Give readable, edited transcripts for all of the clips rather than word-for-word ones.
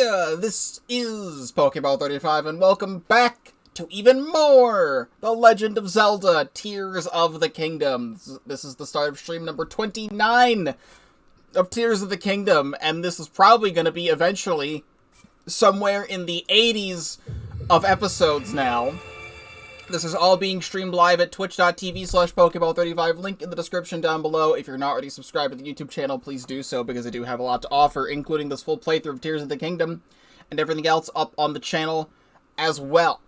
Heya! This is Pokeball35, and welcome back to even more The Legend of Zelda, Tears of the Kingdom. This is the start of stream number 29 of Tears of the Kingdom, and this is probably going to be eventually somewhere in the 80s of episodes now. This is all being streamed live at twitch.tv/Pokeball35, link in the description down below. If you're not already subscribed to the YouTube channel, please do so, because I do have a lot to offer, including this full playthrough of Tears of the Kingdom, and everything else up on the channel as well.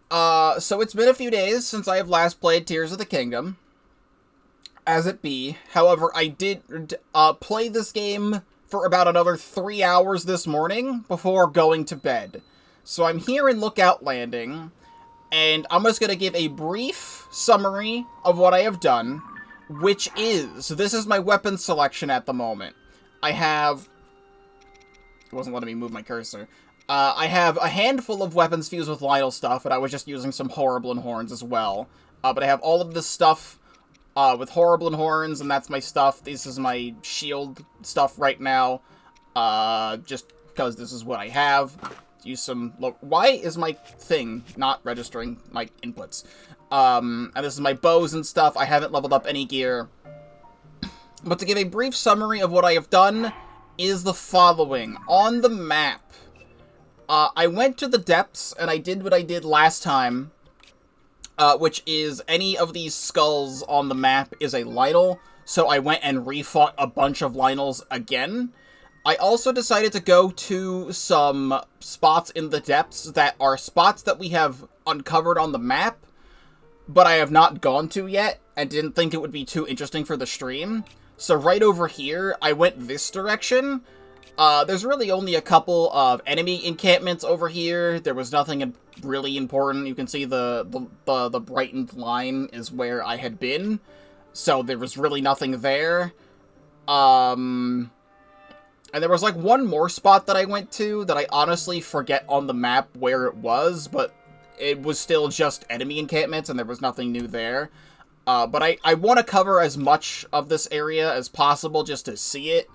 So it's been a few days since I have last played Tears of the Kingdom, as it be. However, I did play this game for about another 3 hours this morning before going to bed. So I'm here in Lookout Landing, and I'm just going to give a brief summary of what I have done, which is, this is my weapon selection at the moment. I have, it wasn't letting me move my cursor. I have a handful of weapons fused with Lynel stuff, and I was just using some Horriblin horns as well. But I have all of this stuff with Horriblin horns, and that's my stuff. This is my shield stuff right now, just because this is what I have. Use some, look, why is my thing not registering my inputs? And this is my bows and stuff. I haven't leveled up any gear. But to give a brief summary of what I have done is the following. On the map, I went to the depths and I did what I did last time, which is any of these skulls on the map is a Lynel. So I went and refought a bunch of Lynels again. I also decided to go to some spots in the depths that are spots that we have uncovered on the map, but I have not gone to yet, and didn't think it would be too interesting for the stream. So right over here, I went this direction. There's really only a couple of enemy encampments over here. There was nothing really important. You can see the brightened line is where I had been, so there was really nothing there. And there was, like, one more spot that I went to that I honestly forget on the map where it was, but it was still just enemy encampments, and there was nothing new there. But I want to cover as much of this area as possible just to see it,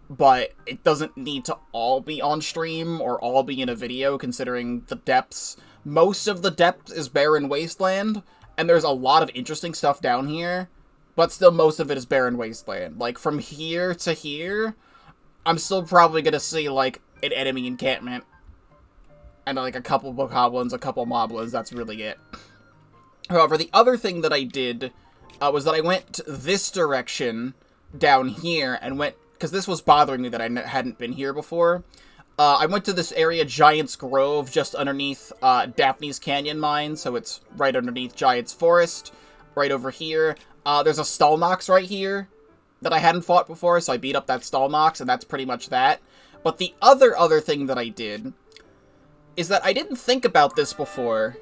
but it doesn't need to all be on stream or all be in a video, considering the depths. Most of the depth is barren wasteland, and there's a lot of interesting stuff down here, but still most of it is barren wasteland. Like, from here to here, I'm still probably gonna see, like, an enemy encampment, and, like, a couple bokoblins, a couple moblins, that's really it. However, the other thing that I did, was that I went this direction down here, and went, because this was bothering me that I hadn't been here before. I went to this area, Giant's Grove, just underneath, Daphne's Canyon Mine, so it's right underneath Giant's Forest, right over here. There's a Stalnox right here that I hadn't fought before, so I beat up that Stalnox, and that's pretty much that. But the other thing that I did is that I didn't think about this before.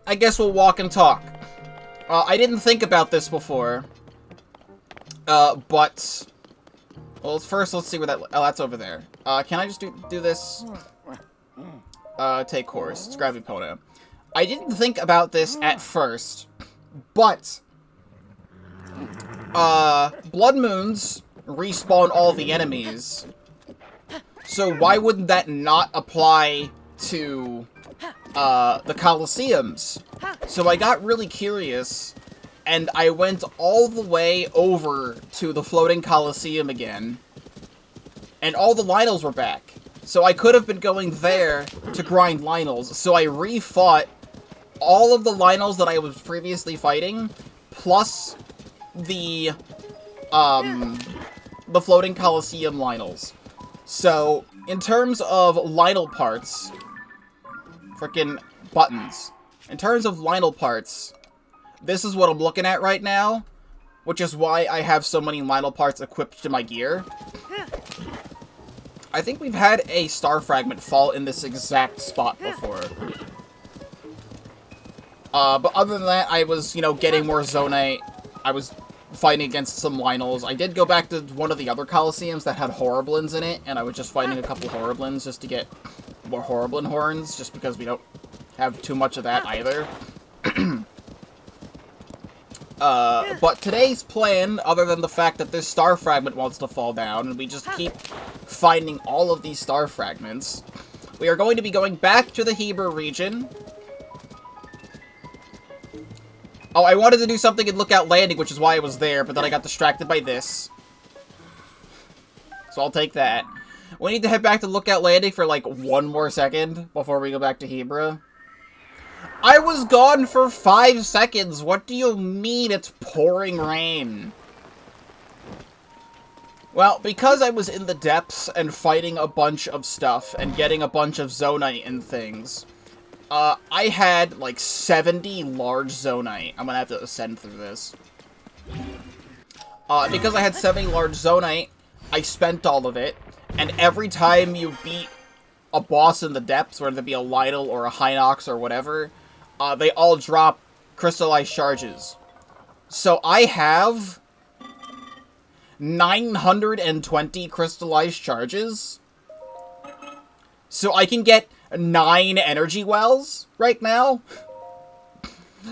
I guess we'll walk and talk. I didn't think about this before, but, well, first let's see where that, oh, that's over there. Can I just do this? Take course, it's Gravity Pona. I didn't think about this at first, but Blood Moons respawn all the enemies, so why wouldn't that not apply to the Colosseums? So I got really curious, and I went all the way over to the floating Colosseum again, and all the Lynels were back. So I could have been going there to grind Lynels, so I refought all of the Lynels that I was previously fighting, plus the floating Colosseum Lynels. So, in terms of Lynel parts, frickin' buttons. In terms of Lynel parts, this is what I'm looking at right now, which is why I have so many Lynel parts equipped to my gear. I think we've had a star fragment fall in this exact spot before. But other than that, I was, you know, getting more Zonite. I was fighting against some Lynels. I did go back to one of the other Colosseums that had Horriblins in it, and I was just fighting a couple Horriblins just to get more Horriblin horns, just because we don't have too much of that either. But today's plan, other than the fact that this star fragment wants to fall down, and we just keep finding all of these star fragments, we are going to be going back to the Heber region. Oh, I wanted to do something in Lookout Landing, which is why I was there, but then I got distracted by this. So I'll take that. We need to head back to Lookout Landing for, like, 1 more second before we go back to Heber. I was gone for 5 seconds! What do you mean it's pouring rain? Well, because I was in the depths and fighting a bunch of stuff and getting a bunch of Zonite and things, I had, like, 70 large Zonite. I'm gonna have to ascend through this. Because I had 70 large Zonite, I spent all of it, and every time you beat a boss in the depths, whether it be a Lynel or a Hinox or whatever, they all drop crystallized charges. So I have 920 crystallized charges. So I can get 9 energy wells right now.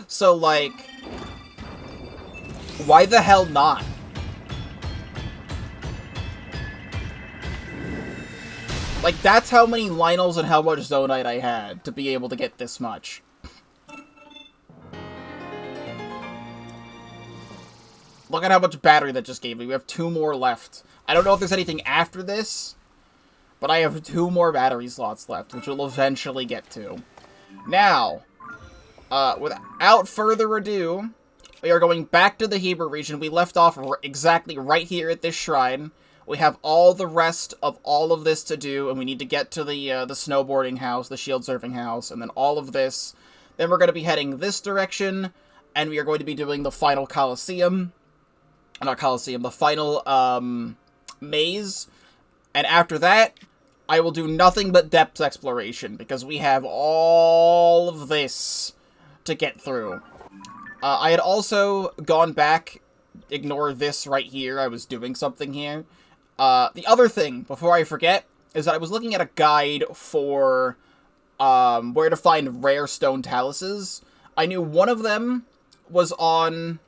So, like, why the hell not? Like, that's how many Lynels and how much Zonite I had to be able to get this much. Look at how much battery that just gave me. We have 2 more left. I don't know if there's anything after this, but I have 2 more battery slots left, which we'll eventually get to. Now, without further ado, we are going back to the Heber region. We left off exactly right here at this shrine. We have all the rest of all of this to do, and we need to get to the snowboarding house, the shield surfing house, and then all of this. Then we're going to be heading this direction, and we are going to be doing the final Colosseum. Not Colosseum, the final, maze. And after that, I will do nothing but depth exploration, because we have all of this to get through. I had also gone back, ignore this right here, I was doing something here. The other thing, before I forget, is that I was looking at a guide for, where to find rare stone taluses. I knew one of them was on,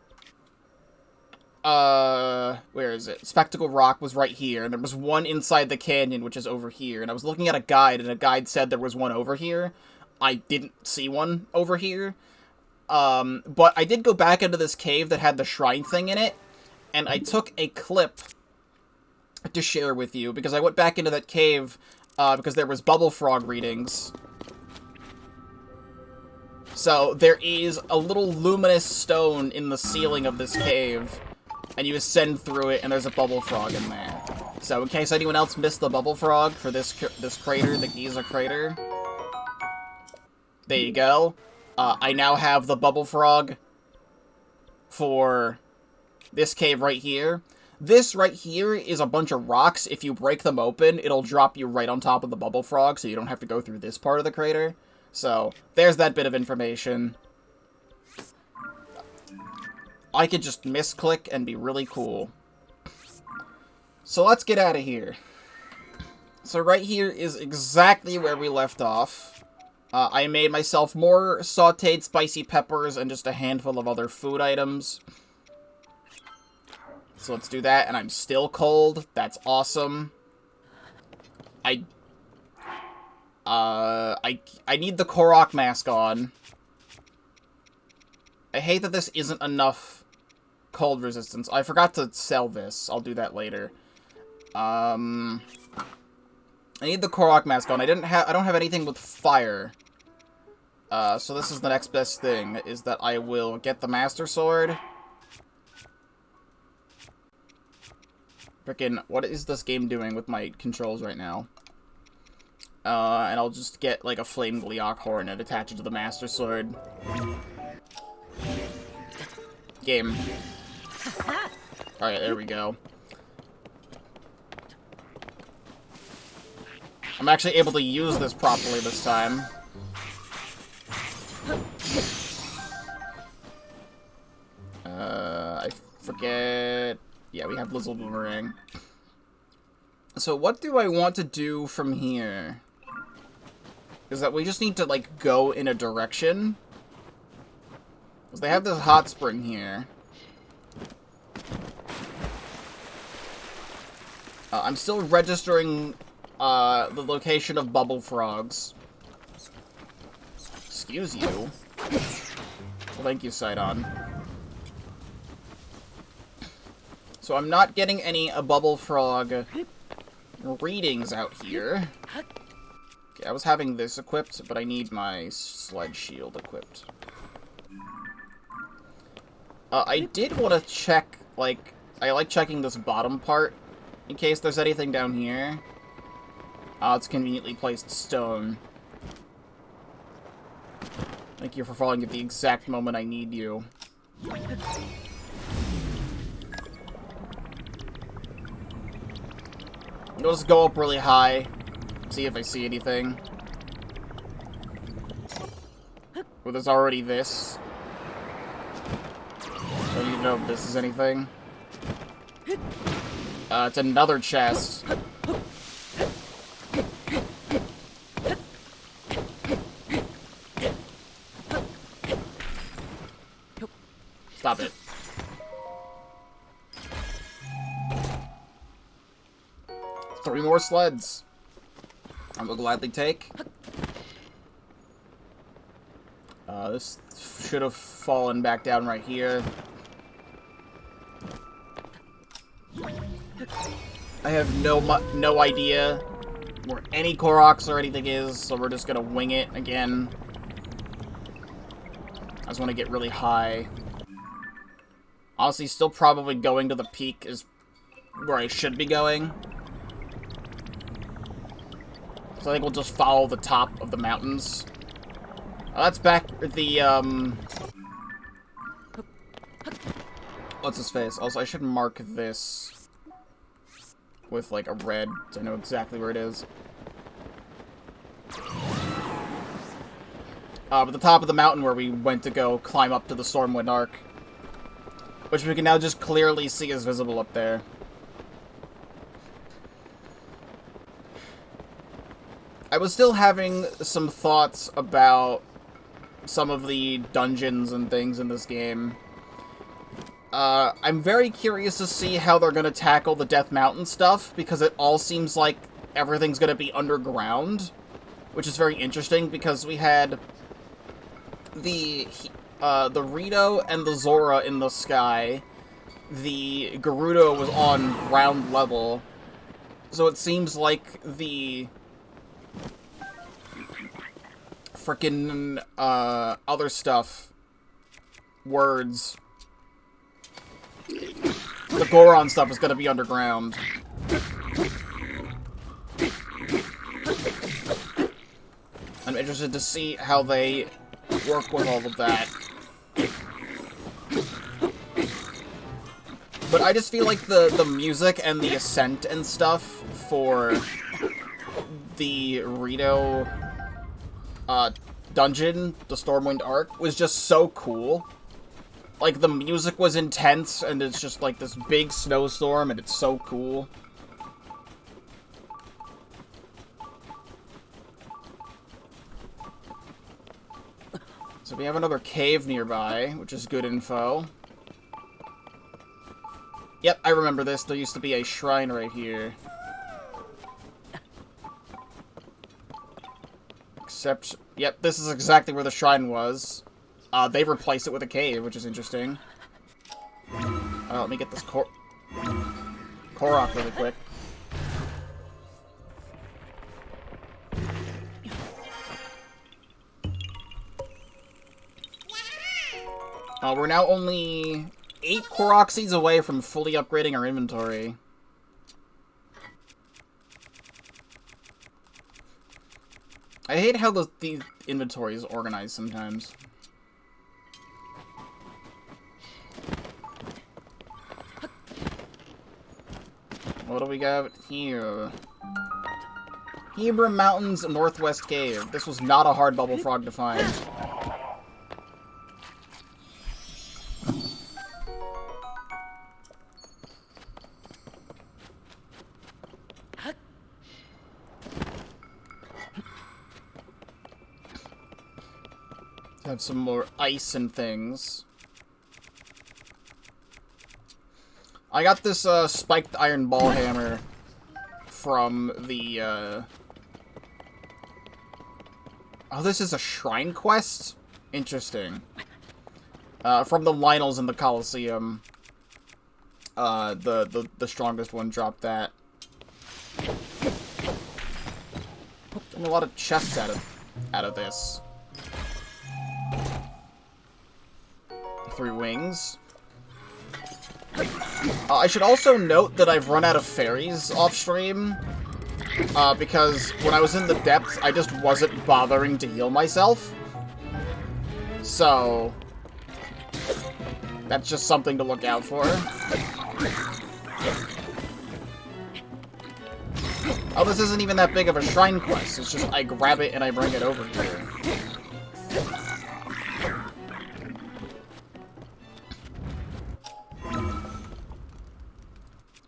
where is it? Spectacle Rock was right here, and there was one inside the canyon, which is over here, and I was looking at a guide, and a guide said there was one over here. I didn't see one over here. But I did go back into this cave that had the shrine thing in it, and I took a clip to share with you, because I went back into that cave, because there was Bubble Frog readings. So, there is a little luminous stone in the ceiling of this cave, and you ascend through it, and there's a Bubble Frog in there. So, in case anyone else missed the Bubble Frog for this crater, the Giza crater, there you go. I now have the Bubble Frog for this cave right here. This right here is a bunch of rocks. If you break them open, it'll drop you right on top of the Bubble Frog, so you don't have to go through this part of the crater. So, there's that bit of information. I could just misclick and be really cool. So let's get out of here. So right here is exactly where we left off. I made myself more sauteed spicy peppers and just a handful of other food items. So let's do that, and I'm still cold. That's awesome. I need the Korok mask on. I hate that this isn't enough cold resistance. I forgot to sell this. I'll do that later. I need the Korok mask on. I don't have anything with fire. So this is the next best thing, is that I will get the Master Sword. Frickin', what is this game doing with my controls right now? And I'll just get, like, a Flame Gleeok Horn and attach it to the Master Sword. Game. Alright, there we go. I'm actually able to use this properly this time. I forget... Yeah, we have Lizzle Boomerang. So what do I want to do from here? Is that we just need to, like, go in a direction? Because they have this hot spring here. I'm still registering the location of bubble frogs. Excuse you. Well, thank you, Sidon. So I'm not getting any bubble frog readings out here. Okay, I was having this equipped, but I need my sled shield equipped. I did want to check, like, I like checking this bottom part in case there's anything down here. It's conveniently placed stone. Thank you for falling at the exact moment I need you. I'll just go up really high, see if I see anything. Well, there's already this. I don't even know if this is anything. It's another chest. Stop it. Three more sleds. I will gladly take. This should have fallen back down right here. I have no idea where any Koroks or anything is, so we're just gonna wing it again. I just want to get really high. Honestly, still probably going to the peak is where I should be going. So I think we'll just follow the top of the mountains. That's back at the, what's his face? Also, I should mark this with, like, a red, so I know exactly where it is. But the top of the mountain where we went to go climb up to the Stormwind Arc. Which we can now just clearly see is visible up there. I was still having some thoughts about some of the dungeons and things in this game. I'm very curious to see how they're going to tackle the Death Mountain stuff, because it all seems like everything's going to be underground, which is very interesting, because we had the Rito and the Zora in the sky. The Gerudo was on ground level, so it seems like the frickin' other stuff, words, the Goron stuff is gonna be underground. I'm interested to see how they work with all of that. But I just feel like the music and the ascent and stuff for the Rito dungeon, the Stormwind Arc, was just so cool. Like, the music was intense, and it's just like this big snowstorm, and it's so cool. So we have another cave nearby, which is good info. Yep, I remember this. There used to be a shrine right here. Except, yep, this is exactly where the shrine was. They replaced it with a cave, which is interesting. Let me get this Korok really quick. We're now only 8 Korok seeds away from fully upgrading our inventory. I hate how the inventory is organized sometimes. What do we got here? Hebra Mountains Northwest Cave. This was not a hard bubble frog to find. Have some more ice and things. I got this spiked iron ball hammer from the, Oh, this is a shrine quest? Interesting. From the Lionels in the Colosseum. The strongest one dropped that. Getting a lot of chests out of this. 3 wings. I should also note that I've run out of fairies off-stream. Because when I was in the depths, I just wasn't bothering to heal myself. So, that's just something to look out for. Oh, this isn't even that big of a shrine quest. It's just I grab it and I bring it over here.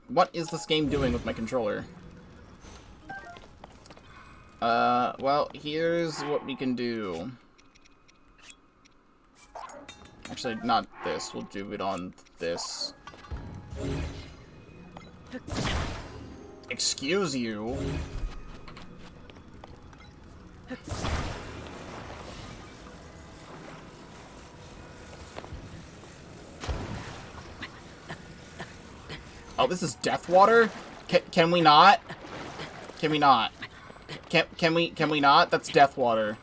What is this game doing with my controller? Well, here's what we can do. Actually, not this. We'll do it on this. Excuse you. Oh, this is death water? Can we not? Can we not? Can we not? That's death water.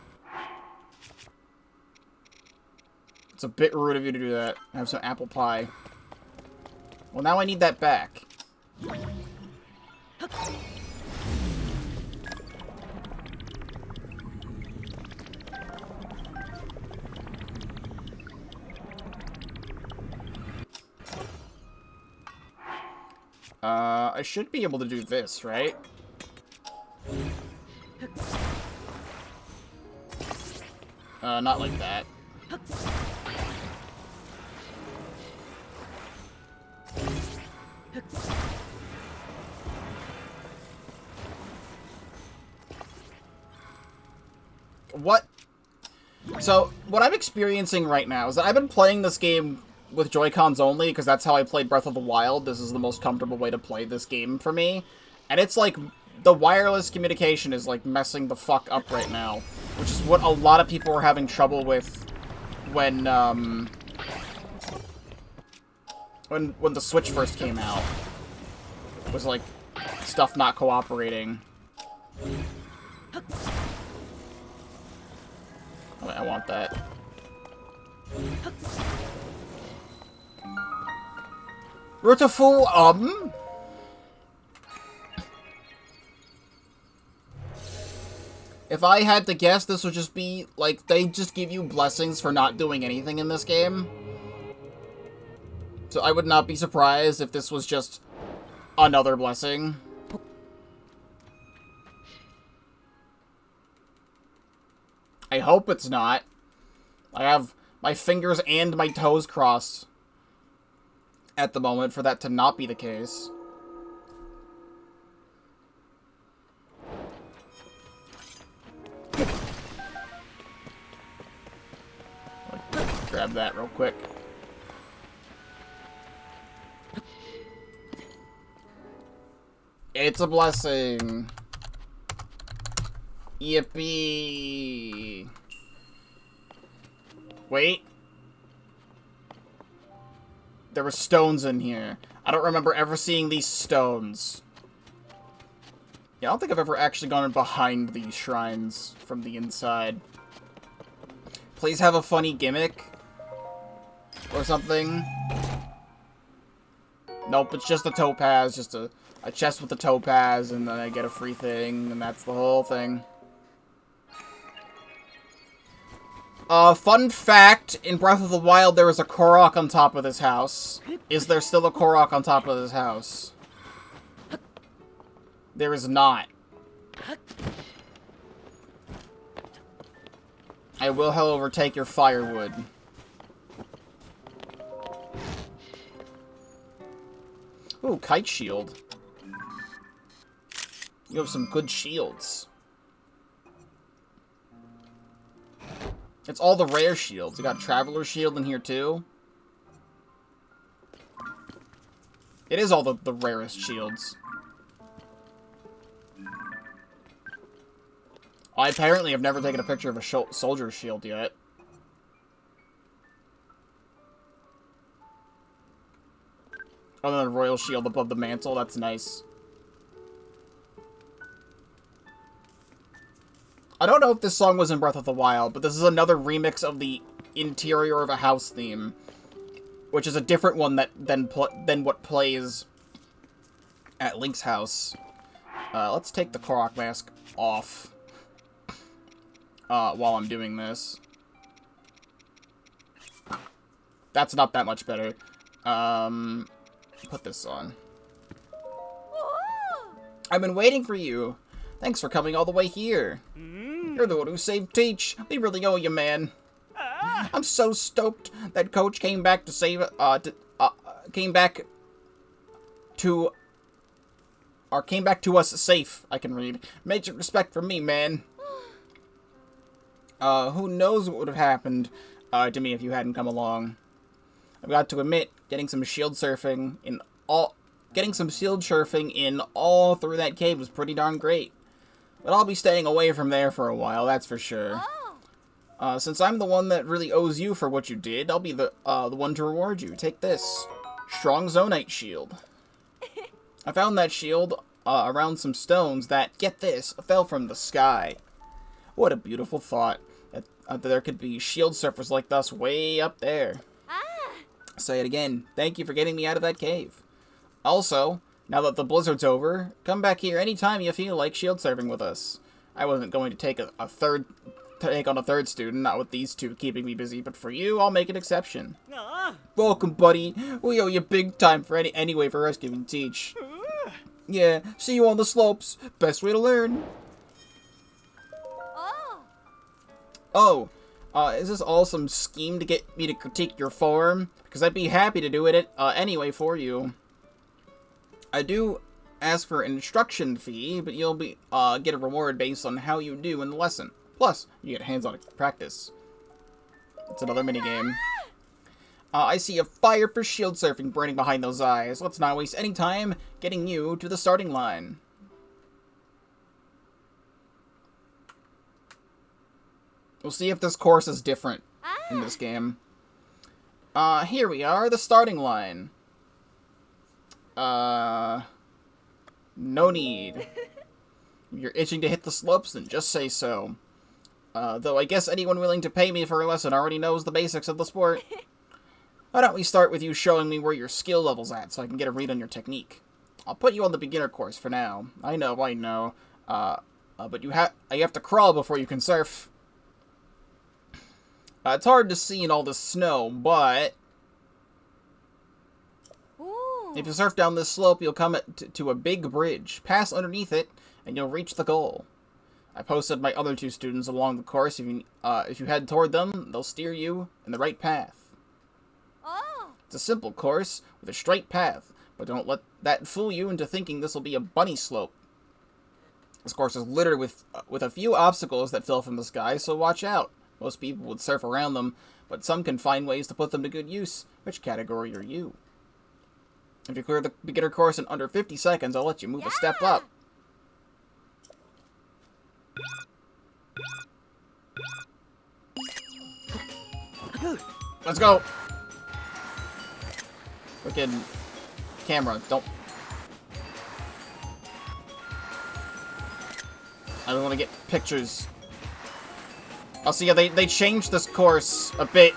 It's a bit rude of you to do that. I have some apple pie. Well, now I need that back. I should be able to do this, right? Not like that. What? So, what I'm experiencing right now is that I've been playing this game with Joy-Cons only, because that's how I played Breath of the Wild. This is the most comfortable way to play this game for me. And it's like, the wireless communication is like messing the fuck up right now. Which is what a lot of people were having trouble with when the Switch first came out. It was like, stuff not cooperating. I want that. Rotofu, if I had to guess, this would just be, like, they just give you blessings for not doing anything in this game. So I would not be surprised if this was just another blessing. I hope it's not. I have my fingers and my toes crossed at the moment for that to not be the case. Grab that real quick. It's a blessing. Yippee. Wait. There were stones in here. I don't remember ever seeing these stones. Yeah, I don't think I've ever actually gone behind these shrines from the inside. Please have a funny gimmick. Or something. Nope, it's just a topaz. Just a chest with a topaz, and then I get a free thing, and that's the whole thing. Fun fact, in Breath of the Wild, there was a Korok on top of this house. Is there still a Korok on top of this house? There is not. I will, however, take your firewood. Ooh, kite shield. You have some good shields. It's all the rare shields. You got Traveler Shield in here, too. It is all the rarest shields. I apparently have never taken a picture of a soldier's shield yet. Other than a royal shield above the mantle, that's nice. I don't know if this song was in Breath of the Wild, but this is another remix of the interior of a house theme, which is a different one than what plays at Link's house. Let's take the Korok mask off while I'm doing this. That's not that much better. Put this on. I've been waiting for you. Thanks for coming all the way here. You're the one who saved Teach. We really owe you, man. I'm so stoked that Coach came back to save, came back to us safe. I can read. Major respect for me, man. Who knows what would have happened, to me if you hadn't come along. I've got to admit, getting some shield surfing in all through that cave was pretty darn great. But I'll be staying away from there for a while, that's for sure. Since I'm the one that really owes you for what you did, I'll be the one to reward you. Take this. Strong Zonite shield. I found that shield around some stones that, get this, fell from the sky. What a beautiful thought. That there could be shield surfers like us way up there. Say it again. Thank you for getting me out of that cave. Also, now that the blizzard's over, come back here anytime you feel like shield surfing with us. I wasn't going to take on a third student, not with these two keeping me busy, but for you, I'll make an exception. Welcome, buddy. We owe you big time for anyway for rescuing Teach. Yeah, see you on the slopes. Best way to learn. Oh, is this all some scheme to get me to critique your form? Because I'd be happy to do it anyway for you. I do ask for an instruction fee, but you'll be get a reward based on how you do in the lesson. Plus, you get hands-on practice. It's another minigame. I see a fire for shield surfing burning behind those eyes. Let's not waste any time getting you to the starting line. We'll see if this course is different in this game. Here we are, the starting line. No need. If you're itching to hit the slopes, then just say so. Though I guess anyone willing to pay me for a lesson already knows the basics of the sport. Why don't we start with you showing me where your skill level's at so I can get a read on your technique. I'll put you on the beginner course for now. I know. But you have to crawl before you can surf. It's hard to see in all this snow, but if you surf down this slope, you'll come to a big bridge. Pass underneath it, and you'll reach the goal. I posted my other two students along the course. If you head toward them, they'll steer you in the right path. It's a simple course with a straight path, but don't let that fool you into thinking this will be a bunny slope. This course is littered with a few obstacles that fell from the sky, so watch out. Most people would surf around them, but some can find ways to put them to good use. Which category are you? If you clear the beginner course in under 50 seconds, I'll let you move a step up. Let's go! Freaking camera, don't... I don't want to get pictures. Oh, so yeah, they changed this course a bit.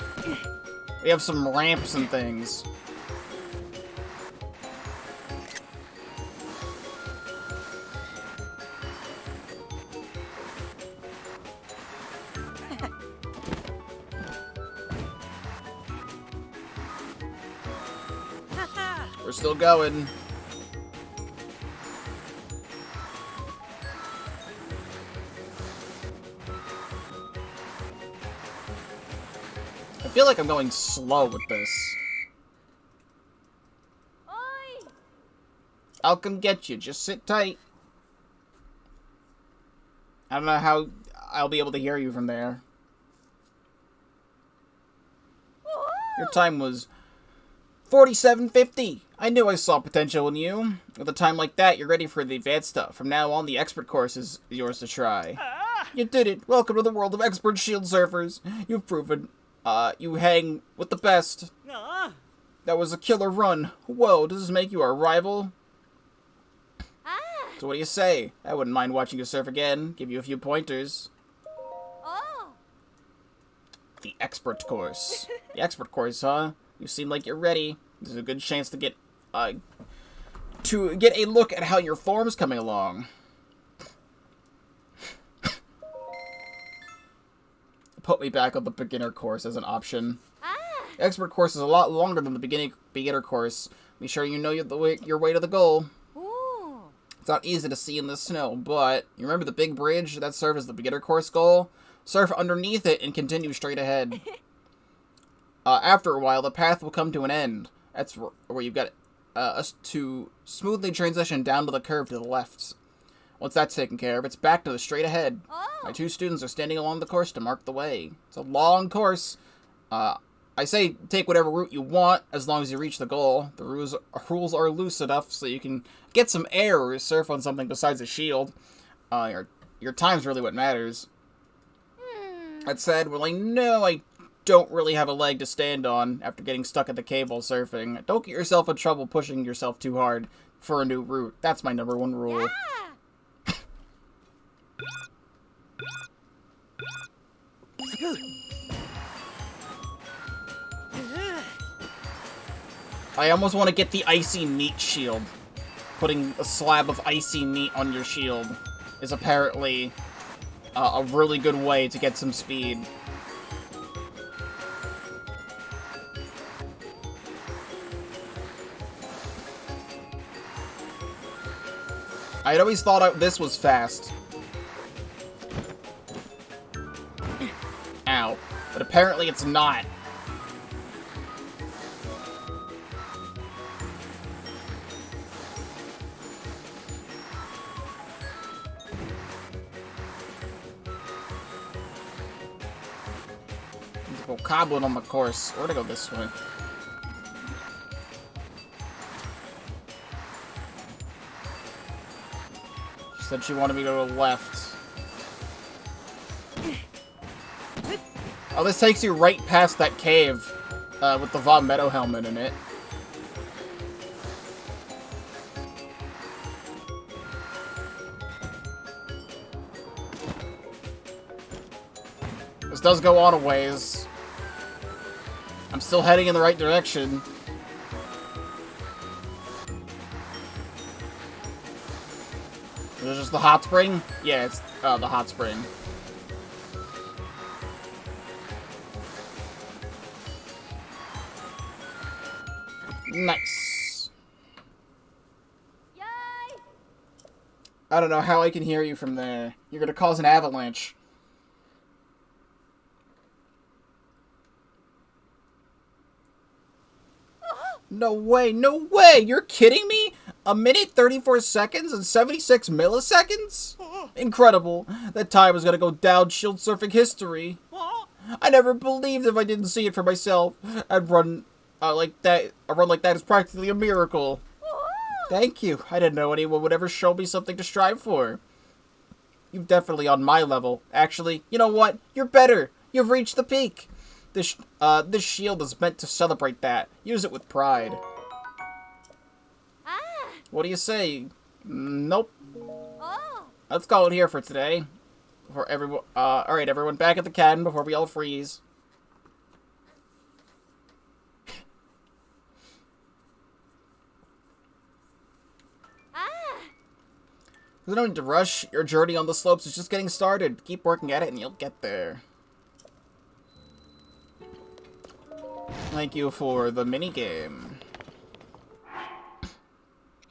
We have some ramps and things. We're still going. I feel like I'm going slow with this. Oi. I'll come get you. Just sit tight. I don't know how I'll be able to hear you from there. Your time was 47:50. I knew I saw potential in you. With a time like that, you're ready for the advanced stuff. From now on, the expert course is yours to try. You did it! Welcome to the world of expert shield surfers. You've proven, you hang with the best. That was a killer run. Whoa, does this make you our rival? So what do you say? I wouldn't mind watching you surf again. Give you a few pointers. The expert course. The expert course, huh? You seem like you're ready. This is a good chance to get a look at how your form's coming along. Put me back on the beginner course as an option. The expert course is a lot longer than the beginner course. Be sure you know your way to the goal. It's not easy to see in the snow, but you remember the big bridge that served as the beginner course goal? Surf underneath it and continue straight ahead. After a while, the path will come to an end. That's where you've got to smoothly transition down to the curve to the left. Once that's taken care of, it's back to the straight ahead. My two students are standing along the course to mark the way. It's a long course. I say take whatever route you want as long as you reach the goal. The rules are loose enough so you can get some air or surf on something besides a shield. Your time's really what matters. That said, well, I know I don't really have a leg to stand on after getting stuck at the cable surfing. Don't get yourself in trouble pushing yourself too hard for a new route. That's my #1 rule. I almost want to get the icy meat shield. Putting a slab of icy meat on your shield is apparently a really good way to get some speed. I'd always thought this was fast. Ow. But apparently it's not. There's a goblin on the course. We're gonna go this way. She said she wanted me to go to the left. Oh, this takes you right past that cave with the Von Meadow helmet in it. This does go on a ways. I'm still heading in the right direction. Is it just the hot spring? Yeah, it's the hot spring. Nice. Yay! I don't know how I can hear you from there. You're gonna cause an avalanche. No way, no way! You're kidding me? 1 minute, 34 seconds, and 76 milliseconds? Incredible. That time is gonna go down shield surfing history. I never believed if I didn't see it for myself. I'd run like that. A run like that is practically a miracle. Thank you. I didn't know anyone would ever show me something to strive for. You're definitely on my level. Actually, you know what? You're better. You've reached the peak. This shield is meant to celebrate that. Use it with pride. What do you say? Nope. Let's call it here for today. For everyone. All right, everyone, back at the cabin before we all freeze. There's no need to rush. Your journey on the slopes is just getting started. Keep working at it and you'll get there. Thank you for the minigame.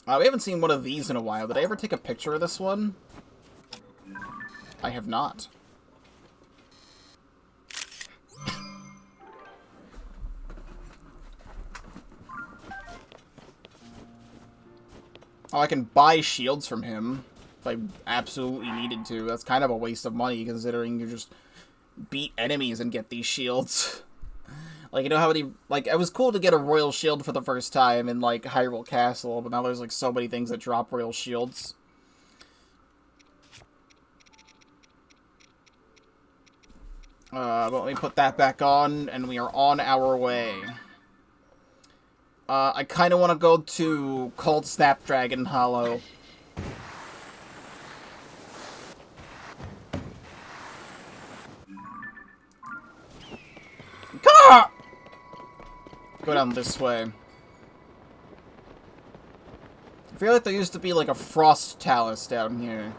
We haven't seen one of these in a while. Did I ever take a picture of this one? I have not. Oh, I can buy shields from him if I absolutely needed to. That's kind of a waste of money considering you just beat enemies and get these shields. Like, you know how many, like, it was cool to get a royal shield for the first time in, like, Hyrule Castle, but now there's, like, so many things that drop royal shields. But let me put that back on, and we are on our way. I kind of want to go to Cold Snapdragon Hollow. Gah! Go down this way. I feel like there used to be like a frost talus down here.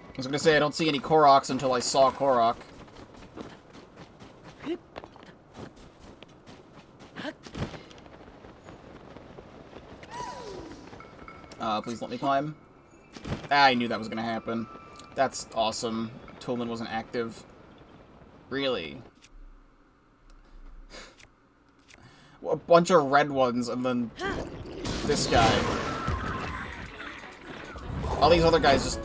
I was gonna say I don't see any Koroks until I saw Korok. Please let me climb. I knew that was gonna happen. That's awesome. Toolman wasn't active. Really? A bunch of red ones, and then this guy. All these other guys just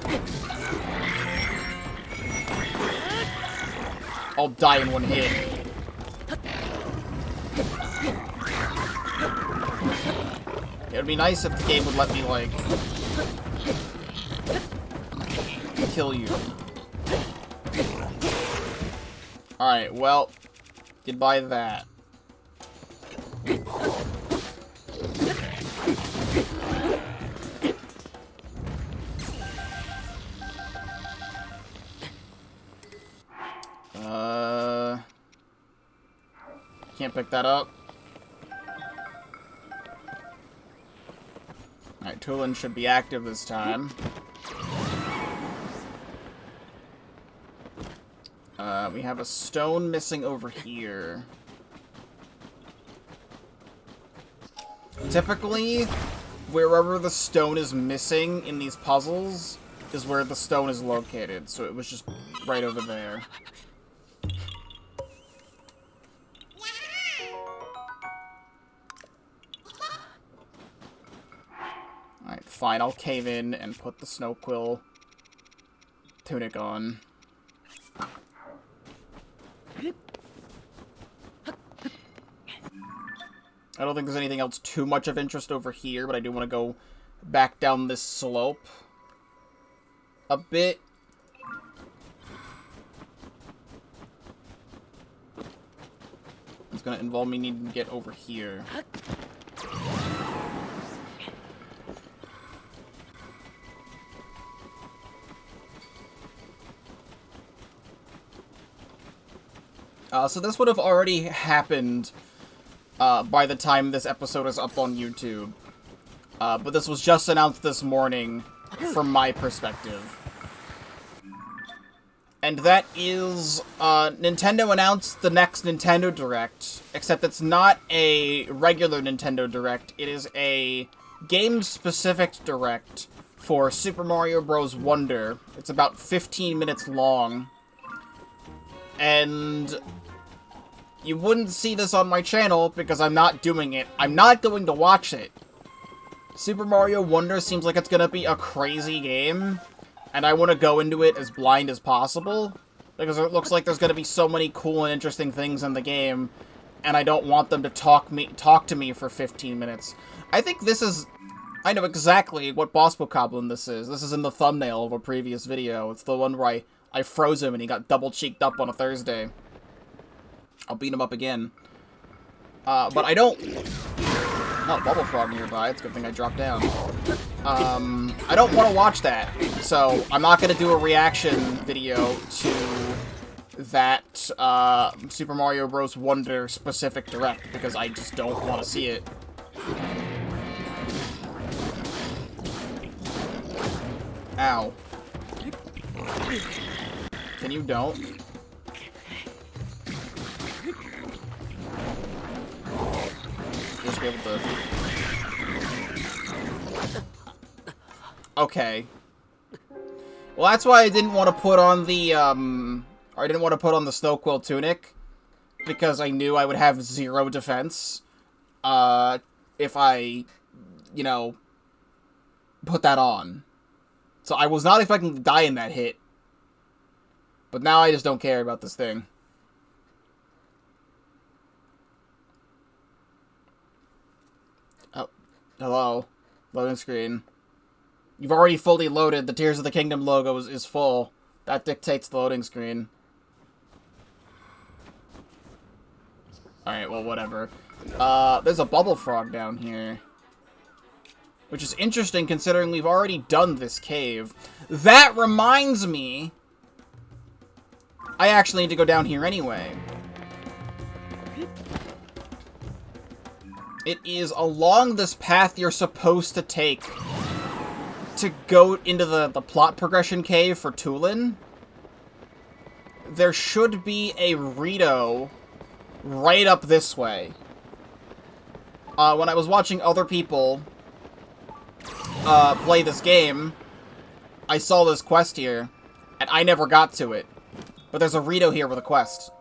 all die in one hit. It would be nice if the game would let me, like, kill you. Alright, well, goodbye that. Can't pick that up. Alright, Tulin should be active this time. We have a stone missing over here. Typically, wherever the stone is missing in these puzzles is where the stone is located, so it was just right over there. Alright, fine, I'll cave in and put the Snow Quill tunic on. I don't think there's anything else too much of interest over here, but I do want to go back down this slope a bit. It's going to involve me needing to get over here. So this would have already happened by the time this episode is up on YouTube. But this was just announced this morning from my perspective. And that is, Nintendo announced the next Nintendo Direct, except it's not a regular Nintendo Direct, it is a game-specific Direct for Super Mario Bros. Wonder. It's about 15 minutes long. And you wouldn't see this on my channel because I'm not doing it. I'm not going to watch it. Super Mario Wonder seems like it's gonna be a crazy game, and I want to go into it as blind as possible, because it looks like there's gonna be so many cool and interesting things in the game, and I don't want them to talk to me for 15 minutes. I think this is... I know exactly what boss bokoblin this is. This is in the thumbnail of a previous video. It's the one where I froze him and he got double-cheeked up on a Thursday. I'll beat him up again. But I don't... Oh, Bubble Frog nearby. It's a good thing I dropped down. I don't want to watch that. So, I'm not going to do a reaction video to that Super Mario Bros. Wonder specific Direct, because I just don't want to see it. Ow. Can you don't? Just be able to... Okay. Well, that's why I didn't want to put on the, I didn't want to put on the Snow Quill tunic, because I knew I would have 0 defense, if I, you know, put that on. So I was not expecting to die in that hit. But now I just don't care about this thing. Oh, hello. Loading screen. You've already fully loaded. The Tears of the Kingdom logo is full. That dictates the loading screen. Alright, well, whatever. There's a bubble frog down here. Which is interesting considering we've already done this cave. That reminds me... I actually need to go down here anyway. It is along this path you're supposed to take to go into the plot progression cave for Tulin. There should be a Rito right up this way. When I was watching other people play this game, I saw this quest here, and I never got to it. But there's a Rito here with a quest.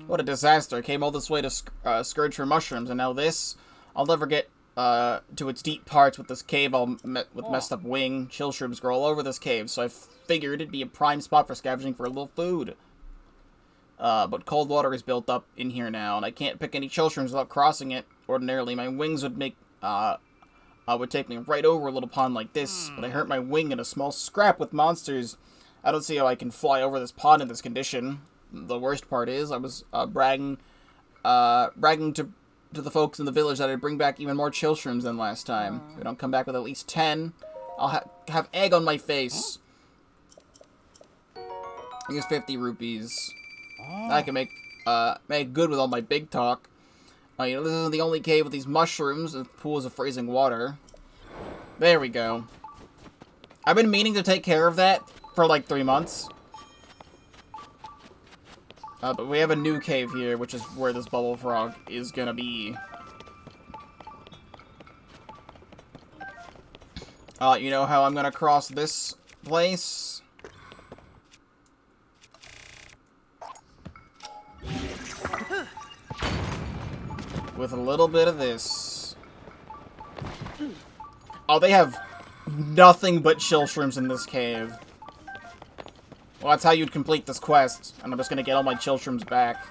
What a disaster. I came all this way to Scourge for mushrooms, and now this. I'll never get to its deep parts with this cave all with messed up wing. Chill shrooms grow all over this cave, so I figured it'd be a prime spot for scavenging for a little food. But cold water is built up in here now, and I can't pick any chill shrooms without crossing it. Ordinarily, my wings would make would take me right over a little pond like this, but I hurt my wing in a small scrap with monsters. I don't see how I can fly over this pond in this condition. The worst part is, I was bragging to the folks in the village that I'd bring back even more chill shrooms than last time. If I don't come back with at least 10, I'll have egg on my face. Here's 50 rupees. I can make good with all my big talk. You know, this isn't the only cave with these mushrooms and pools of freezing water. There we go. I've been meaning to take care of that for like 3 months. But we have a new cave here, which is where this bubble frog is gonna be. You know how I'm gonna cross this place? With a little bit of this. Oh, they have nothing but chill shrooms in this cave. Well, that's how you'd complete this quest, and I'm just gonna get all my chill shrooms back.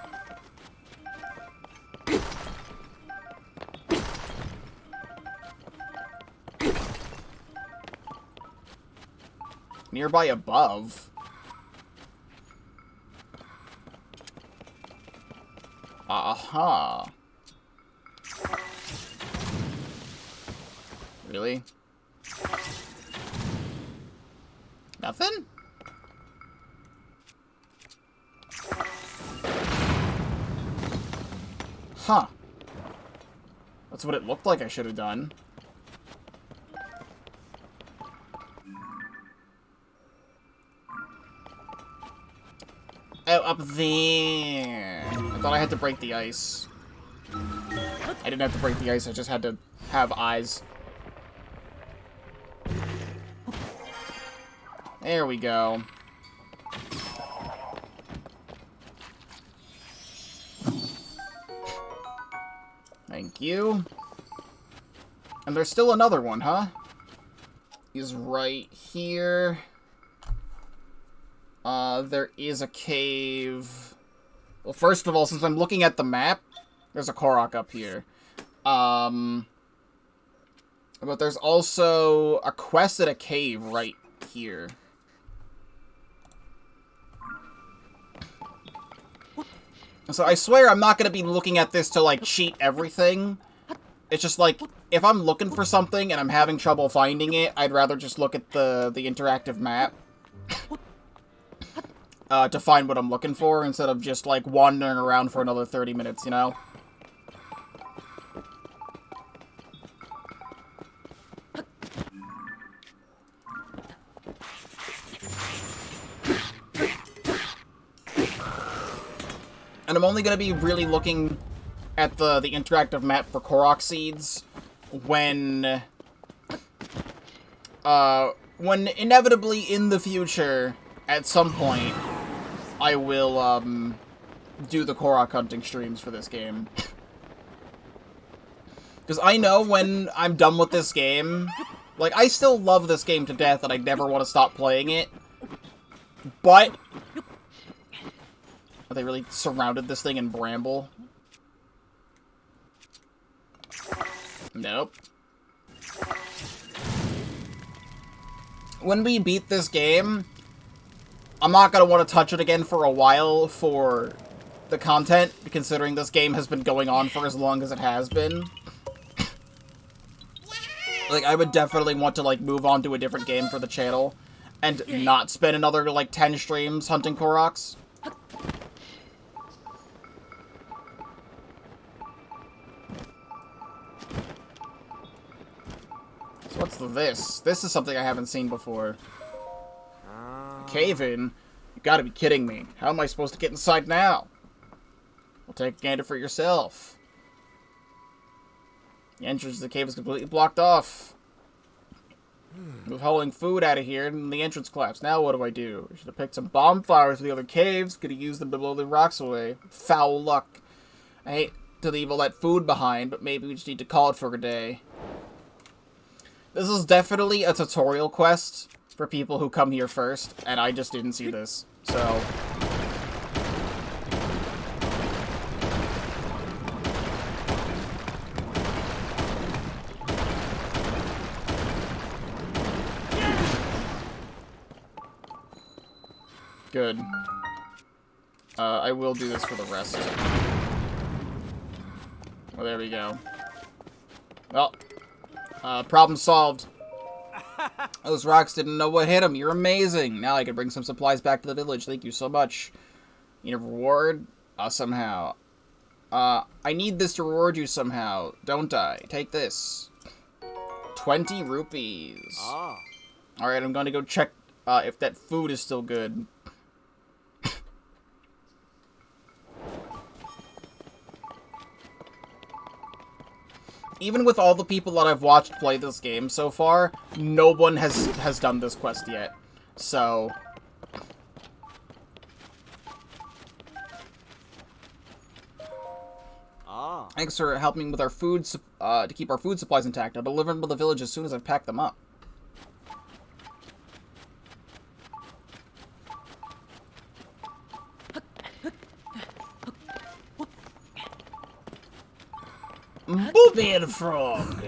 Nearby above. Aha. Really? Nothing? Huh. That's what it looked like I should have done. Oh, up there. I thought I had to break the ice. I didn't have to break the ice, I just had to have eyes. There we go. Thank you. And there's still another one, huh? He's right here. There is a cave. Well, first of all, since I'm looking at the map, there's a Korok up here. But there's also a quest at a cave right here. So I swear I'm not going to be looking at this to, like, cheat everything. It's just, like, if I'm looking for something and I'm having trouble finding it, I'd rather just look at the interactive map. To find what I'm looking for, instead of just, like, wandering around for another 30 minutes, you know? And I'm only going to be really looking at the interactive map for Korok seeds when inevitably in the future, at some point, I will, do the Korok hunting streams for this game. Because I know when I'm done with this game, like, I still love this game to death and I never want to stop playing it, but... They really surrounded this thing in bramble. Nope. when we beat this game, I'm not gonna want to touch it again for a while for the content, considering this game has been going on for as long as it has been. Like, I would definitely want to, like, move on to a different game for the channel, and not spend another, like, 10 streams hunting Koroks. So what's this? This is something I haven't seen before. Cave-in? You gotta be kidding me. How am I supposed to get inside now? Well, take a gander for yourself. The entrance to the cave is completely blocked off. With hauling food out of here, and the entrance collapsed. Now what do I do? I should have picked some bonfires for the other caves. Could have used them to blow the rocks away. Foul luck. I hate to leave all that food behind, but maybe we just need to call it for a day. This is definitely a tutorial quest for people who come here first, and I just didn't see this, so... Good. I will do this for the rest. Well, there we go. Well, problem solved. Those rocks didn't know what hit them. You're amazing. Now I can bring some supplies back to the village. Thank you so much. Need a reward? Somehow. I need this to reward you somehow, don't I? Take this. 20 rupees. Alright, I'm gonna go check if that food is still good. Even with all the people that I've watched play this game so far, no one has done this quest yet. So... Thanks for helping with our food, to keep our food supplies intact. I'll deliver them to the village as soon as I've packed them up. Booby the frog!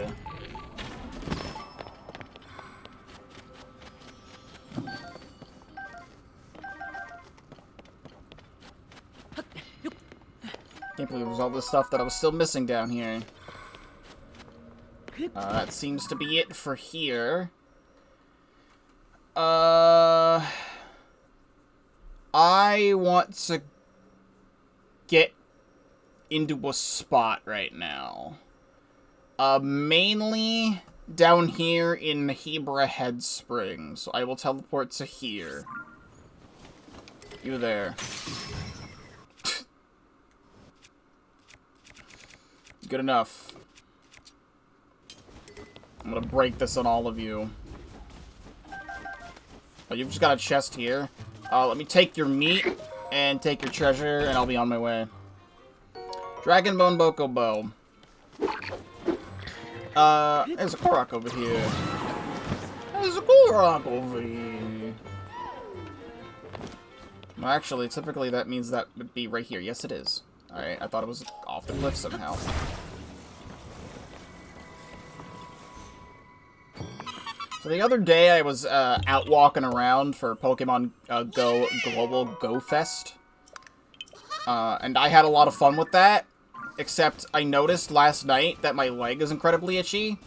Can't believe there's all this stuff that I was still missing down here. That seems to be it for here. I want to get into a spot right now. Mainly down here in Hebra Head Spring. So I will teleport to here. You there. Good enough. I'm gonna break this on all of you. Oh, you've just got a chest here. Let me take your meat and take your treasure, and I'll be on my way. Dragon Bone Boko Bow. There's a Korok over here. There's a Korok over here. Well, actually, typically that means that would be right here. Yes, it is. Alright, I thought it was off the cliff somehow. So the other day I was out walking around for Pokemon Go Global Go Fest. And I had a lot of fun with that. Except I noticed last night that my leg is incredibly itchy.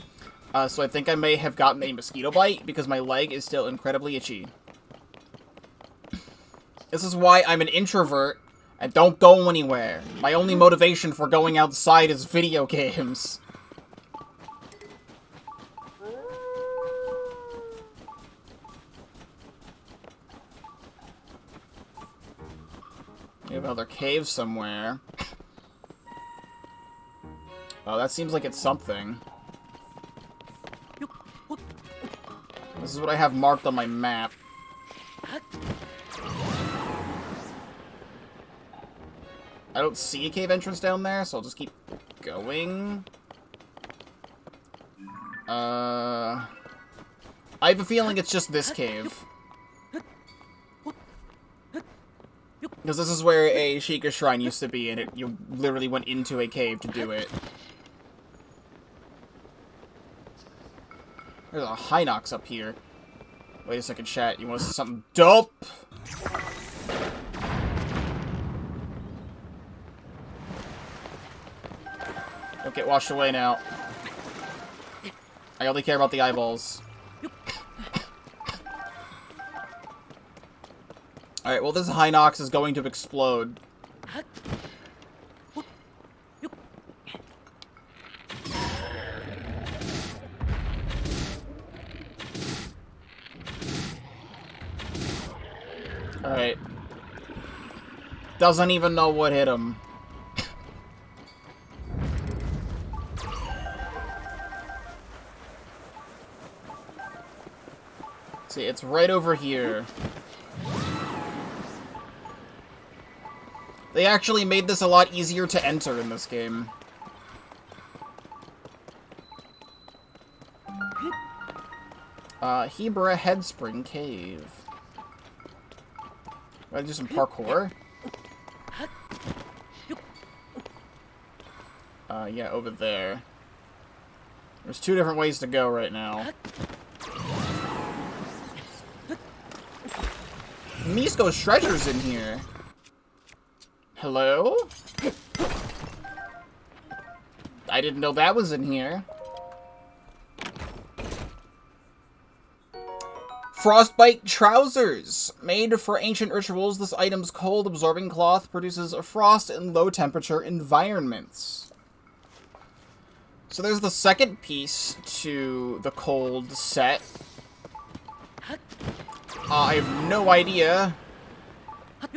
So I think I may have gotten a mosquito bite because my leg is still incredibly itchy. This is why I'm an introvert and don't go anywhere. My only motivation for going outside is video games. We have another cave somewhere. Oh, that seems like it's something. This is what I have marked on my map. I don't see a cave entrance down there, so I'll just keep going. I have a feeling it's just this cave. Because this is where a Sheikah shrine used to be, and you literally went into a cave to do it. There's a Hinox up here. Wait a second, chat. You want to see something dope? Don't get washed away now. I only care about the eyeballs. Alright, well, this Hinox is going to explode. Alright. Doesn't even know what hit him. See, it's right over here. They actually made this a lot easier to enter in this game. Hebra Headspring Cave. Gotta do some parkour. Yeah, over there. There's 2 different ways to go right now. Misko's treasure's in here. Hello? I didn't know that was in here. Frostbite trousers. Made for ancient rituals, this item's cold-absorbing cloth produces a frost in low-temperature environments. So there's the second piece to the cold set. I have no idea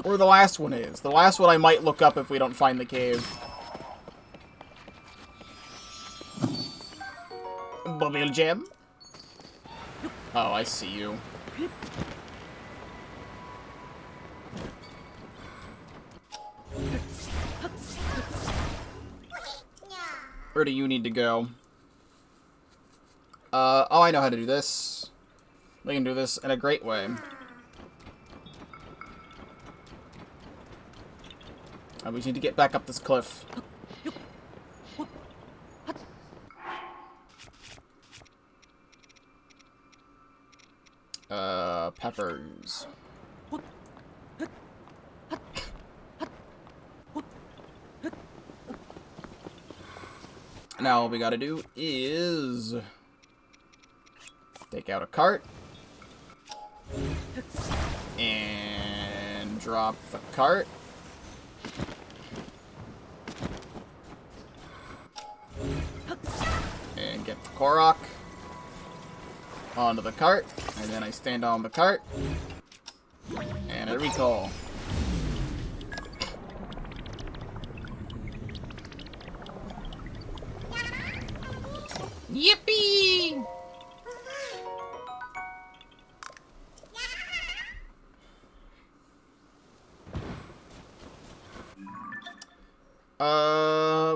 where the last one is. The last one I might look up if we don't find the cave. Bubble gem? Oh, I see you. Where do you need to go? Oh, I know how to do this. We can do this in a great way. We just need to get back up this cliff. Peppers. Now all we gotta do is take out a cart and drop the cart. And get the Korok onto the cart, and then I stand on the cart and I recall. Yippee!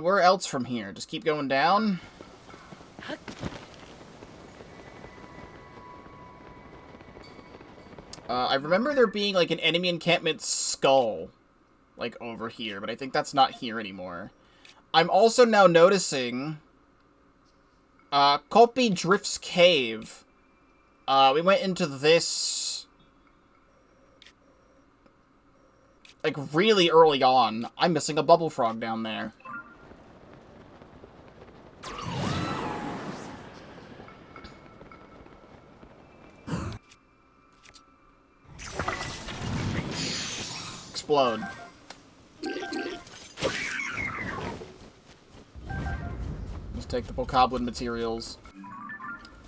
Where else from here? Just keep going down? I remember there being, like, an enemy encampment skull, like, over here, but I think that's not here anymore. I'm also now noticing Kopi Drift's Cave. We went into this, like, really early on. I'm missing a bubble frog down there. Explode. Let's take the bokoblin materials.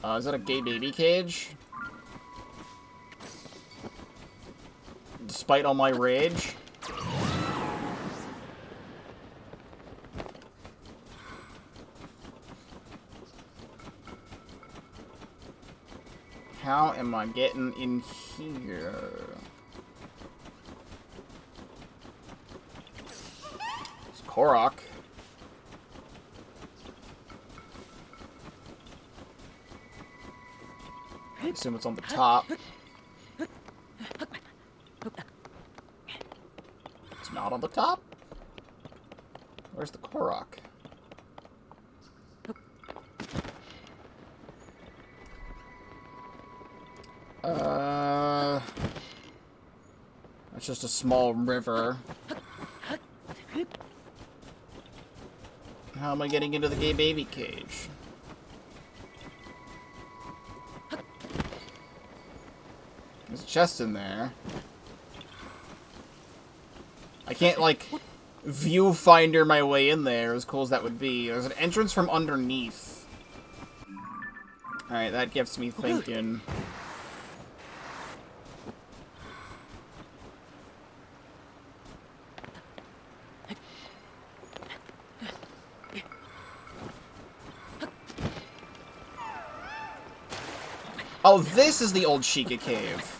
Is that a gay baby cage? Despite all my rage. How am I getting in here? It's Korok. I assume it's on the top. It's not on the top? Where's the Korok? It's just a small river. How am I getting into the gay baby cage? There's a chest in there. I can't, like, viewfinder my way in there, as cool as that would be. There's an entrance from underneath. Alright, that gets me thinking. Oh, this is the old Sheikah cave.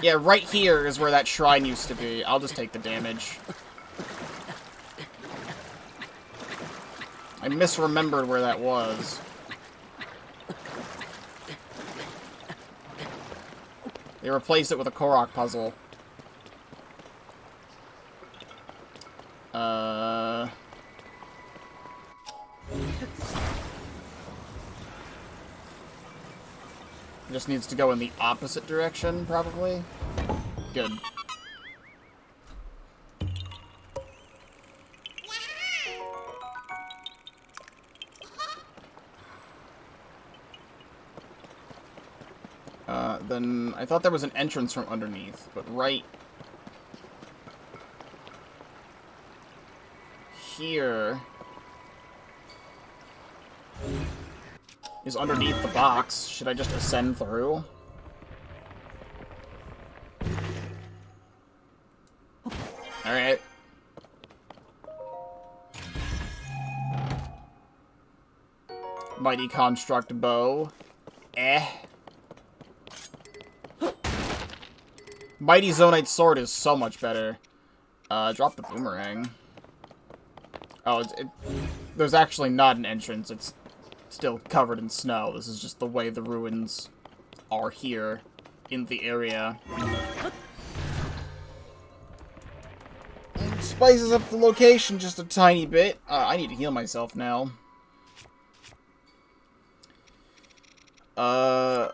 Yeah, right here is where that shrine used to be. I'll just take the damage. I misremembered where that was. They replaced it with a Korok puzzle. It just needs to go in the opposite direction, probably. Good. Then I thought there was an entrance from underneath, but right here is underneath the box. Should I just ascend through? Alright. Mighty Construct Bow. Mighty Zonite Sword is so much better. Drop the boomerang. Oh, there's actually not an entrance. It's still covered in snow. This is just the way the ruins are here in the area. It spices up the location just a tiny bit. I need to heal myself now.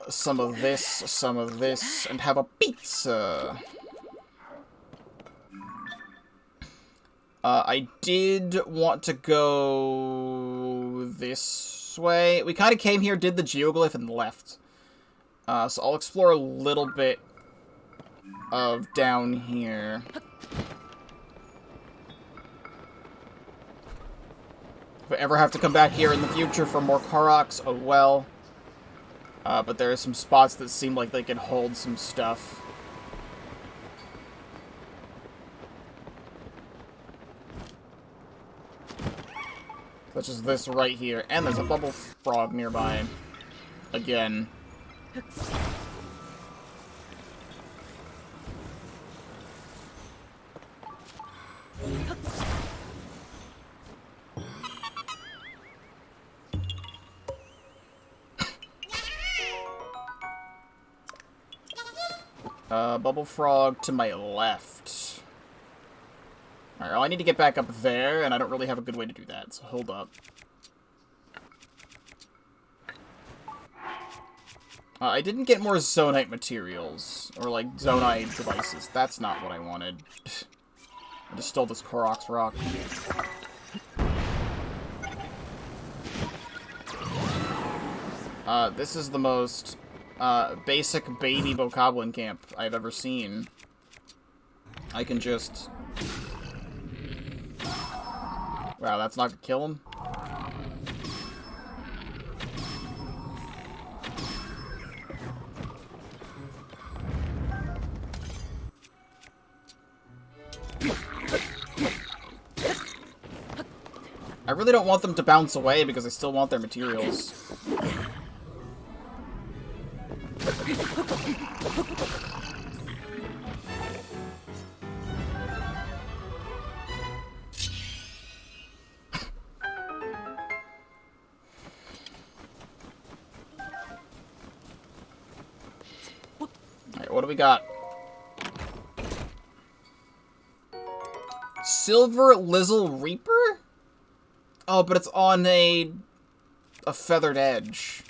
Some of this, and have a pizza. I did want to go this way. We kind of came here, did the geoglyph, and left. So I'll explore a little bit of down here. If I ever have to come back here in the future for more Koroks, oh well. But there are some spots that seem like they could hold some stuff. Such as this right here. And there's a bubble frog nearby. Again. Bubble frog to my left. Alright, well, I need to get back up there, and I don't really have a good way to do that, so hold up. I didn't get more Zonite materials, or, like, Zonite devices. That's not what I wanted. I just stole this Korok's rock. This is the most basic baby bokoblin camp I've ever seen. I can just... Wow, that's not gonna kill him? I really don't want them to bounce away because I still want their materials. Alright, what do we got? Silver Lizzle Reaper? Oh, but it's on a feathered edge.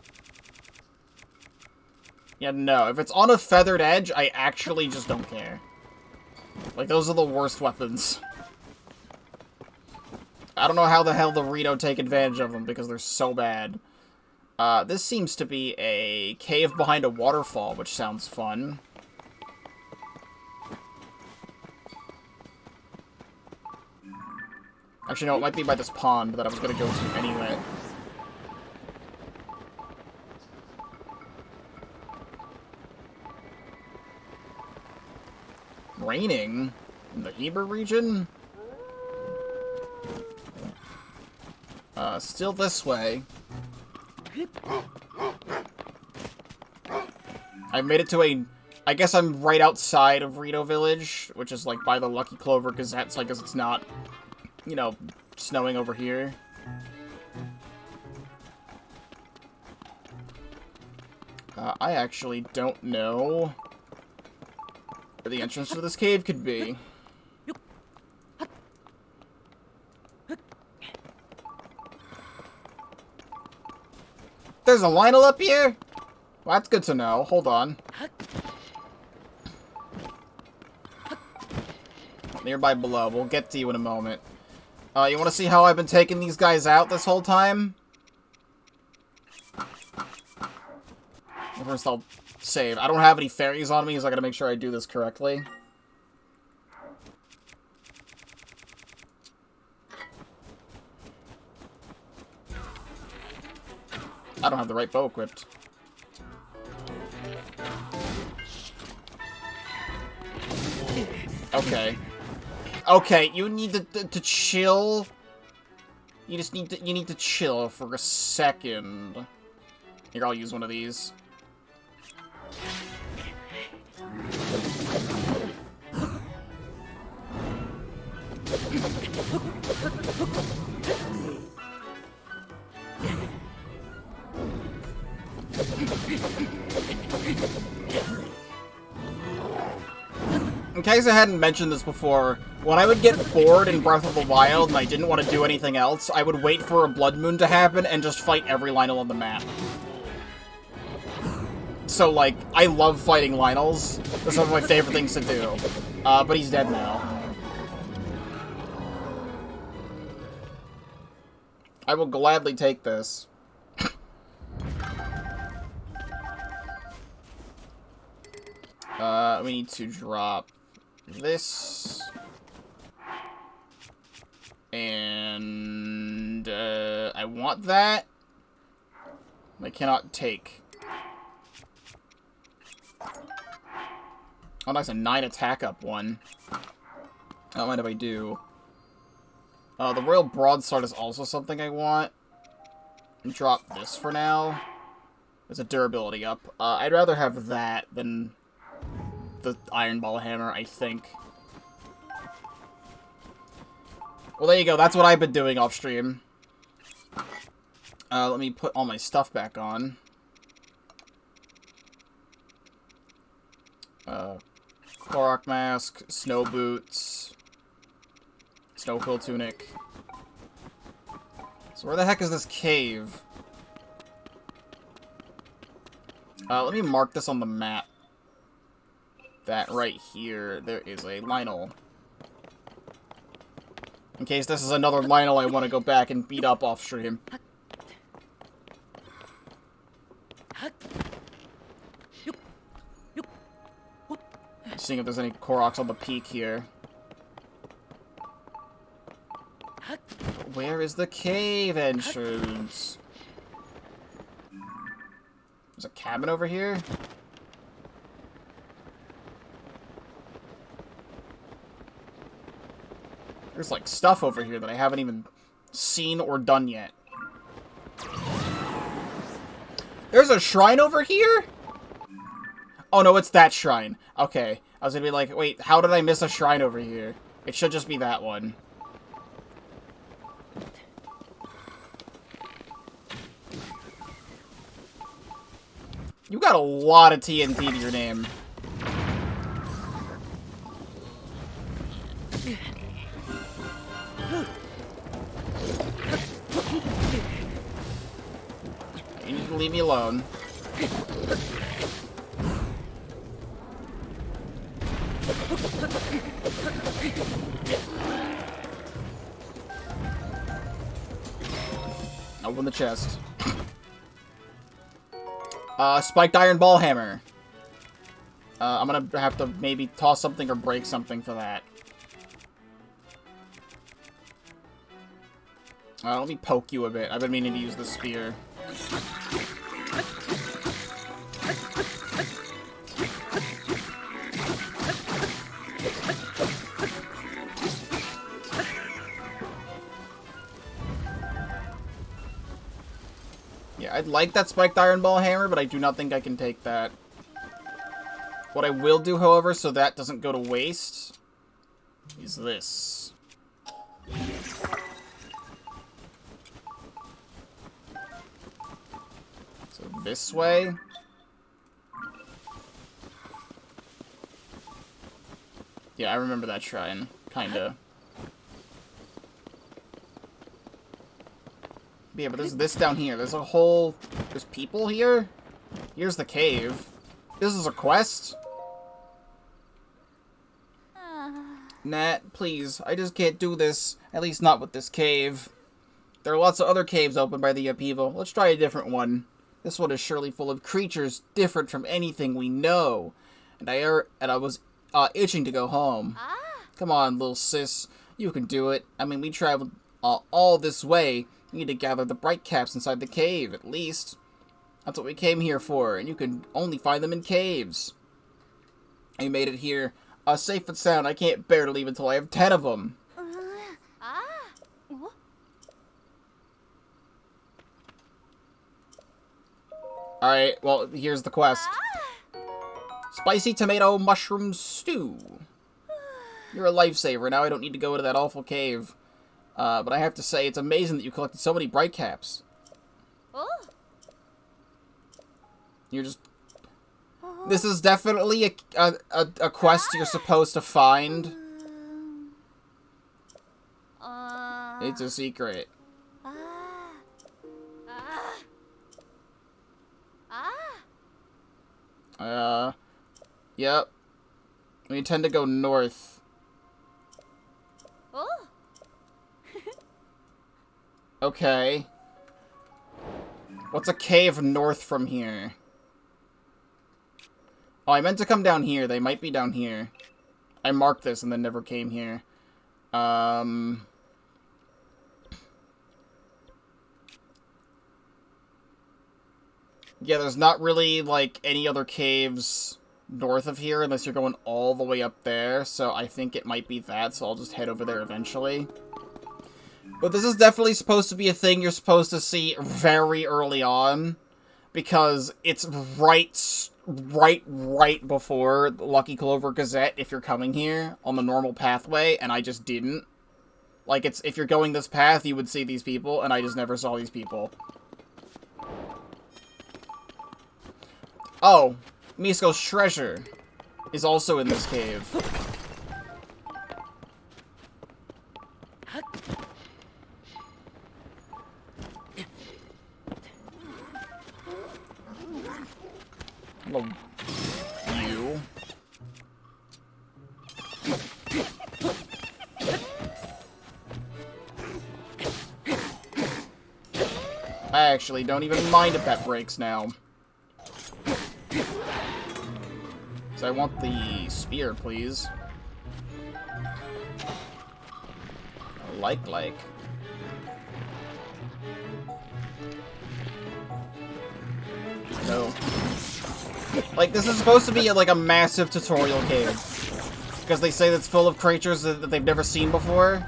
Yeah, no. If it's on a feathered edge, I actually just don't care. Like, those are the worst weapons. I don't know how the hell the Rito take advantage of them, because they're so bad. This seems to be a cave behind a waterfall, which sounds fun. Actually, no, it might be by this pond that I was gonna go to anyway. Raining? In the Heber region? Still this way. I made it to a... I guess I'm right outside of Rito Village, which is, like, by the Lucky Clover Gazette, so I guess it's not, you know, snowing over here. I actually don't know where the entrance to this cave could be. There's a Lionel up here? Well, that's good to know. Hold on. Nearby below. We'll get to you in a moment. You want to see how I've been taking these guys out this whole time? First, I'll save. I don't have any fairies on me, so I gotta make sure I do this correctly. I don't have the right bow equipped. Okay. Okay, you need to chill. You need to chill for a second. Here, I'll use one of these. In case I hadn't mentioned this before, when I would get bored in Breath of the Wild and I didn't want to do anything else, I would wait for a blood moon to happen and just fight every Lionel on the map. So, like, I love fighting Lionels. That's one of my favorite things to do. But he's dead now. I will gladly take this. We need to drop this. And, I want that. I cannot take. Oh, nice, a 9 attack up one. I don't mind if I do. The Royal Broadsword is also something I want. Drop this for now. There's a durability up. I'd rather have that than the Iron Ball Hammer, I think. Well, there you go. That's what I've been doing off stream. Let me put all my stuff back on. Korok Mask, Snow Boots, Snow Quill Tunic. So where the heck is this cave? Let me mark this on the map. That right here, there is a Lionel. In case this is another Lionel I want to go back and beat up off stream. Seeing if there's any Koroks on the peak here. Where is the cave entrance? There's a cabin over here? There's like stuff over here that I haven't even seen or done yet. There's a shrine over here? Oh no, it's that shrine. Okay. I was gonna be like, wait, how did I miss a shrine over here? It should just be that one. You got a lot of TNT to your name. You need to leave me alone. Open the chest. Spiked iron ball hammer. I'm gonna have to maybe toss something or break something for that. Let me poke you a bit. I've been meaning to use the spear. Yeah, I'd like that spiked iron ball hammer, but I do not think I can take that. What I will do, however, so that doesn't go to waste, is this. So this way. Yeah, I remember that shrine, kinda. Yeah, but there's this down here. There's a whole... There's people here? Here's the cave. This is a quest? Nat, please. I just can't do this. At least not with this cave. There are lots of other caves opened by the Upheaval. Let's try a different one. This one is surely full of creatures different from anything we know. And I was itching to go home. Come on, little sis. You can do it. I mean, we traveled all this way. We need to gather the bright caps inside the cave, at least. That's what we came here for, and you can only find them in caves. I made it here. Safe and sound. I can't bear to leave until I have 10 of them. Alright, well, here's the quest. Spicy tomato mushroom stew. You're a lifesaver. Now I don't need to go to that awful cave. But I have to say, it's amazing that you collected so many bright caps. You're just... This is definitely a quest you're supposed to find. It's a secret. Yep. We intend to go north. Okay. What's a cave north from here? Oh, I meant to come down here. They might be down here. I marked this and then never came here. Yeah, there's not really, like, any other caves north of here unless you're going all the way up there, so I think it might be that, so I'll just head over there eventually. But this is definitely supposed to be a thing you're supposed to see very early on, because it's right before the Lucky Clover Gazette if you're coming here on the normal pathway, and I just didn't. Like, it's if you're going this path, you would see these people, and I just never saw these people. Oh, Misko's treasure is also in this cave. Hello, you. I actually don't even mind if that breaks now. So I want the spear, please. Like. No. Like, this is supposed to be, like, a massive tutorial cave. Because they say it's full of creatures that they've never seen before.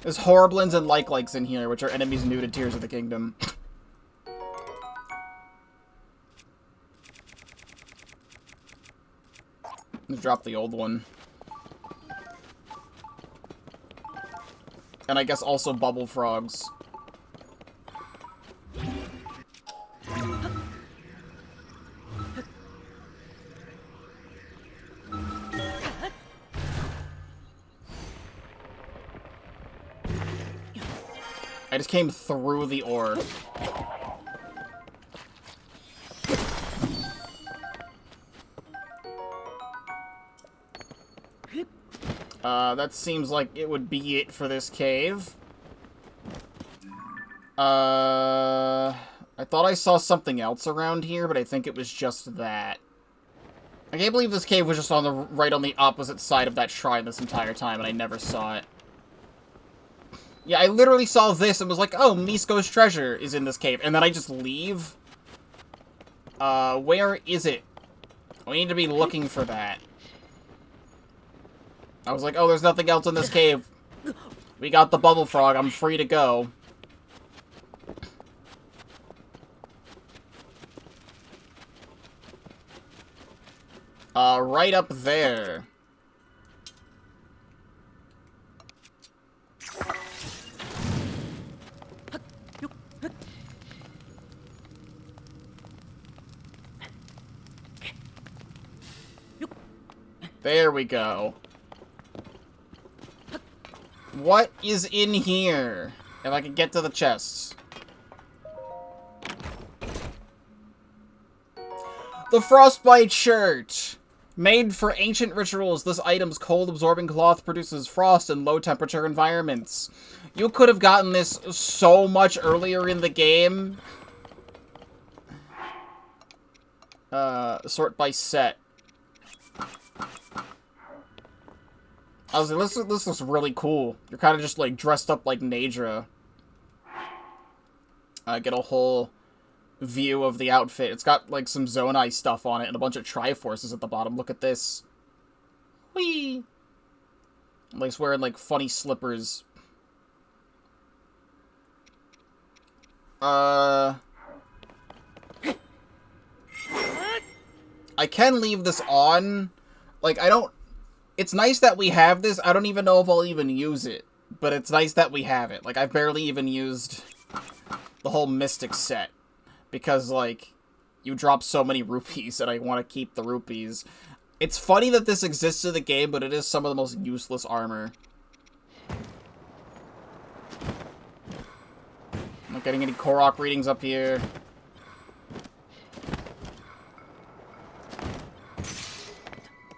There's Horriblins and Likes in here, which are enemies new to Tears of the Kingdom. Let's drop the old one. And I guess also bubble frogs. I just came through the ore. That seems like it would be it for this cave. I thought I saw something else around here, but I think it was just that. I can't believe this cave was just on the right on the opposite side of that shrine this entire time, and I never saw it. Yeah, I literally saw this and was like, oh, Misko's treasure is in this cave, and then I just leave? Where is it? We need to be looking for that. I was like, oh, there's nothing else in this cave. We got the bubble frog, I'm free to go. Right up there. There we go. What is in here? If I can get to the chests. The Frostbite shirt! Made for ancient rituals, this item's cold-absorbing cloth produces frost in low-temperature environments. You could have gotten this so much earlier in the game. Sort by set. I was like, this looks really cool. You're kind of just, like, dressed up like Nadra. Get a whole view of the outfit. It's got, like, some Zonai stuff on it and a bunch of Triforces at the bottom. Look at this. Whee! Like, he's wearing, like, funny slippers. I can leave this on. Like, I don't... It's nice that we have this. I don't even know if I'll even use it. But it's nice that we have it. Like, I've barely even used the whole Mystic set. Because, like, you drop so many rupees, and I want to keep the rupees. It's funny that this exists in the game, but it is some of the most useless armor. I'm not getting any Korok readings up here.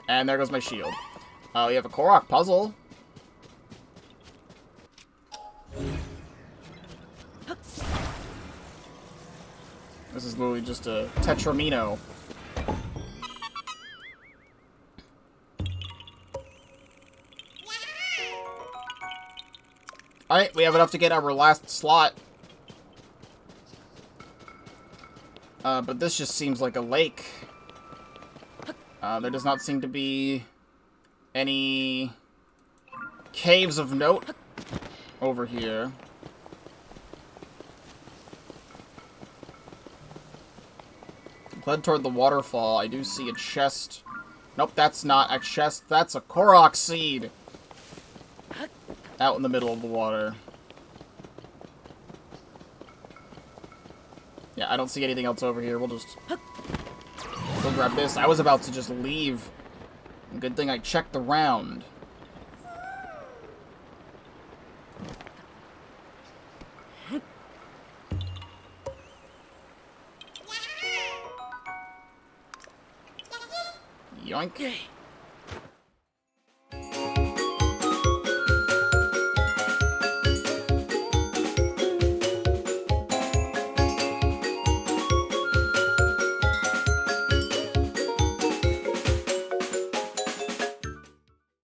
And there goes my shield. Oh, you have a Korok puzzle. This is literally just a Tetramino. Alright, we have enough to get our last slot. But this just seems like a lake. There does not seem to be any caves of note over here. Head toward the waterfall. I do see a chest. Nope, that's not a chest. That's a Korok seed. Out in the middle of the water. Yeah, I don't see anything else over here. We'll grab this. I was about to just leave. Good thing I checked around. Yoink.